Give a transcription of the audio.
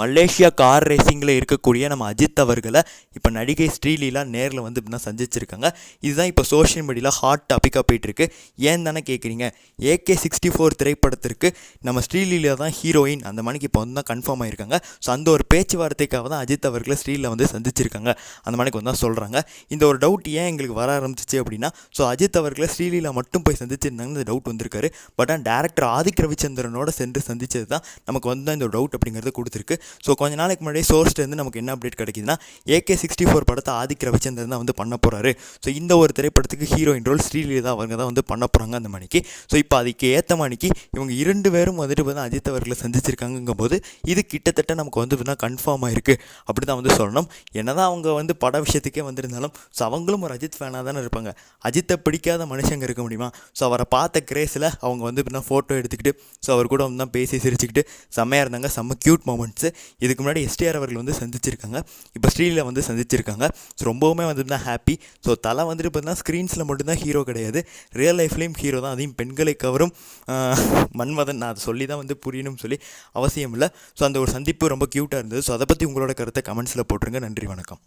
Malaysia car ரேசிங்கில் இருக்கக்கூடிய நம்ம அஜித் அவர்களை இப்போ நடிகை ஸ்ரீலீலா நேரில் வந்து இப்படின்னா சந்திச்சிருக்காங்க. இதுதான் இப்போ சோஷியல் மீடியாவில் ஹாட் டாப்பிக்காக போயிட்டுருக்கு. ஏன் தானே கேட்குறீங்க, AK-64 திரைப்படத்திற்கு நம்ம ஸ்ரீலீலா தான் ஹீரோயின் அந்த மணிக்கு இப்போ வந்து தான் கன்ஃபார்ம் ஆகியிருக்காங்க. ஸோ அந்த ஒரு பேச்சுவார்த்தைக்காக தான் அஜித் அவர்களை ஸ்ரீலீலா வந்து சந்திச்சிருக்காங்க அந்த மணிக்கு வந்து தான் சொல்கிறாங்க. இந்த ஒரு டவுட் ஏன் எங்களுக்கு வர ஆரம்பிச்சிச்சு அப்படின்னா, ஸோ அஜித் அவர்களை ஸ்ரீலீலா மட்டும் போய் சந்திச்சிருந்தாங்கன்னு இந்த டவுட் வந்திருக்காரு. பட் டேரக்டர் ஆதிக் ரவிச்சந்திரனோட சென்று சந்தித்தது தான் நமக்கு வந்து தான் இந்த டவுட் அப்படிங்கிறது கொடுத்துருக்கு. ஸோ கொஞ்ச நாளைக்கு முன்னாடி சோர்ஸ்லேருந்து நமக்கு என்ன அப்டேட் கிடைக்குதுன்னா, AK-64 படத்தை ஆதிக் ரவிச்சந்திரன் தான் வந்து பண்ண போகிறாரு. ஸோ இந்த ஒரு திரைப்படத்துக்கு ஹீரோயின் ரோல் ஸ்ரீலீலா அவங்க தான் வந்து பண்ண போகிறாங்க அந்த மணிக்கு. ஸோ இப்போ அதுக்கு ஏற்ற மணிக்கு இவங்க 2 பேரும் வந்துட்டு பார்த்தா அஜித் அவர்களை சந்திச்சிருக்காங்கும் போது இது கிட்டத்தட்ட நமக்கு வந்து பார்த்தா கன்ஃபார்ம் ஆயிருக்கு அப்படி தான் வந்து சொல்லணும். என்னதான் அவங்க வந்து பட விஷயத்துக்கே வந்திருந்தாலும் ஸோ அவங்களும் ஒரு அஜித் ஃபேனாக தானே இருப்பாங்க. அஜித்தை பிடிக்காத மனுஷங்க இருக்க முடியுமா? ஸோ அவரை பார்த்த கிரேஸில் அவங்க வந்து பார்த்தா ஃபோட்டோ எடுத்துக்கிட்டு ஸோ அவர் கூட வந்து தான் பேசி சிரிச்சுக்கிட்டு செம்மையாக இருந்தாங்க. செம்ம க்யூட் மூமெண்ட்ஸு. இதுக்கு முன்னாடி STR அவர்கள் வந்து சந்திச்சிருக்காங்க. இப்போ ஸ்ரீலீலா வந்து சந்திச்சிருக்காங்க. ஸோ ரொம்பவுமே வந்து தான் ஹாப்பி. ஸோ தலை வந்துட்டு பார்த்தீங்கன்னா ஸ்க்ரீன்ஸில் மட்டும்தான் ஹீரோ கிடையாது, ரியல் லைஃப்லேயும் ஹீரோ தான். அதையும் பெண்களை கவரும் மன்மதன். நான் அதை சொல்லி தான் வந்து புரியணும்னு சொல்லி அவசியம் இல்லை. ஸோ அந்த ஒரு சந்திப்பு ரொம்ப க்யூட்டாக இருந்தது. ஸோ அதை பற்றி உங்களோட கருத்தை கமெண்ட்ஸில் போட்டுருங்க. நன்றி, வணக்கம்.